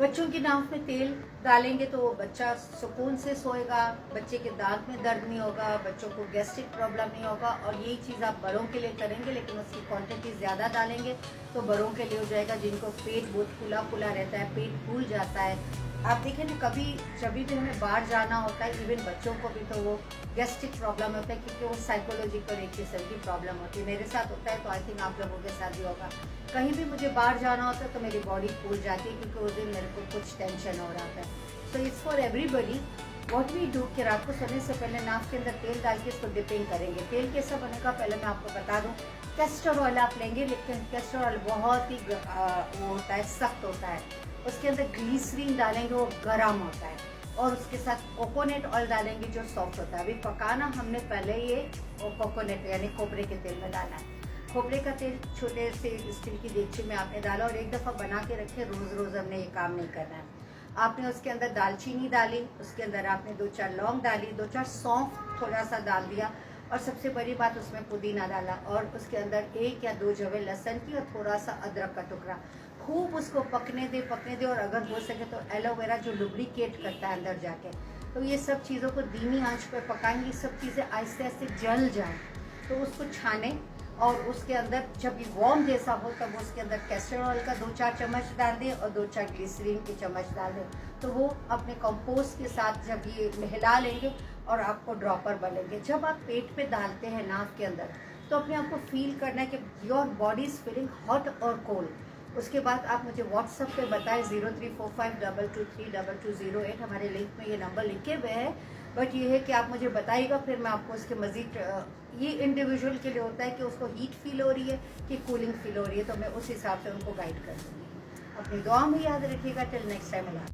बच्चों की नाक में तेल डालेंगे तो बच्चा सुकून से सोएगा, बच्चे के दांत में दर्द नहीं होगा, बच्चों को गैस्ट्रिक प्रॉब्लम नहीं होगा। और यही चीज़ आप बड़ों के लिए करेंगे, लेकिन उसकी क्वांटिटी ज़्यादा डालेंगे तो बड़ों के लिए हो जाएगा जिनको पेट बहुत फूला फूला रहता है, पेट फूल जाता है। आप देखें ना, कभी जब भी हमें बाहर जाना होता है, इवन बच्चों को भी, तो वो गैस्ट्रिक प्रॉब्लम होता है क्योंकि वो साइकोलॉजिकल एक किस्म की प्रॉब्लम होती है। मेरे साथ होता है तो आई थिंक आप लोगों के साथ भी होगा। कहीं भी मुझे बाहर जाना होता है तो मेरी बॉडी फूल जाती है क्योंकि उस दिन मेरे को कुछ टेंशन हो रहा था। So it's for everybody. What we do कि रात को सोने से पहले नाक के अंदर तेल डाल के इसको डिपिंग करेंगे। तेल कैसा बनेगा पहले मैं आपको बता दूं। कैस्टर ऑयल आप लेंगे, लेकिन कैस्टर ऑयल बहुत ही वो होता है, सख्त होता है। उसके अंदर ग्लीसरीन डालेंगे, वो गर्म होता है। और उसके साथ कोकोनट ऑयल डालेंगे जो सॉफ्ट होता है। अभी पकाना हमने पहले ये कोकोनट यानी खोपरे के तेल में डाला है। खोपरे का तेल छोटे से स्टील की देगची में आपने डाला और एक दफ़ा बना के रखे। रोज़ रोज़ हमने ये काम नहीं करना है। आपने उसके अंदर दालचीनी डाली, उसके अंदर आपने 2-4 लौंग डाली, 2-4 सौंफ थोड़ा सा डाल दिया, और सबसे बड़ी बात उसमें पुदीना डाला, और उसके अंदर 1 या 2 जवे लहसुन की और थोड़ा सा अदरक का टुकड़ा। खूब उसको पकने दे, और अगर हो सके तो एलोवेरा जो लुब्रिकेट करता है अंदर जाके। तो ये सब चीज़ों को धीमी आंच पर पकाएंगे, सब चीज़ें आहिस्ते आहिस्ते जल जाएं। तो उसको छाने, और उसके अंदर जब ये वार्म जैसा हो तब उसके अंदर कैस्टर ऑयल का 2-4 चम्मच डाल दें और 2-4 ग्लिसरीन के चम्मच डाल दें। तो वो अपने कंपोस्ट के साथ जब ये मिला लेंगे और आपको ड्रॉपर बनेंगे। जब आप पेट पे डालते हैं नाक के अंदर, तो अपने आप को फील करना है कि your body is feeling hot और कोल्ड। उसके बाद आप मुझे व्हाट्सएप पे बताएं 0345223208। हमारे लिंक में ये नंबर लिखे हुए हैं। बट ये है कि आप मुझे बताइएगा, फिर मैं आपको इसके मज़ीद, ये इंडिविजुअल के लिए होता है कि उसको हीट फील हो रही है कि कूलिंग फील हो रही है, तो मैं उस हिसाब से उनको गाइड कर दूँगी। अपनी दुआ में याद रखिएगा। Till next time.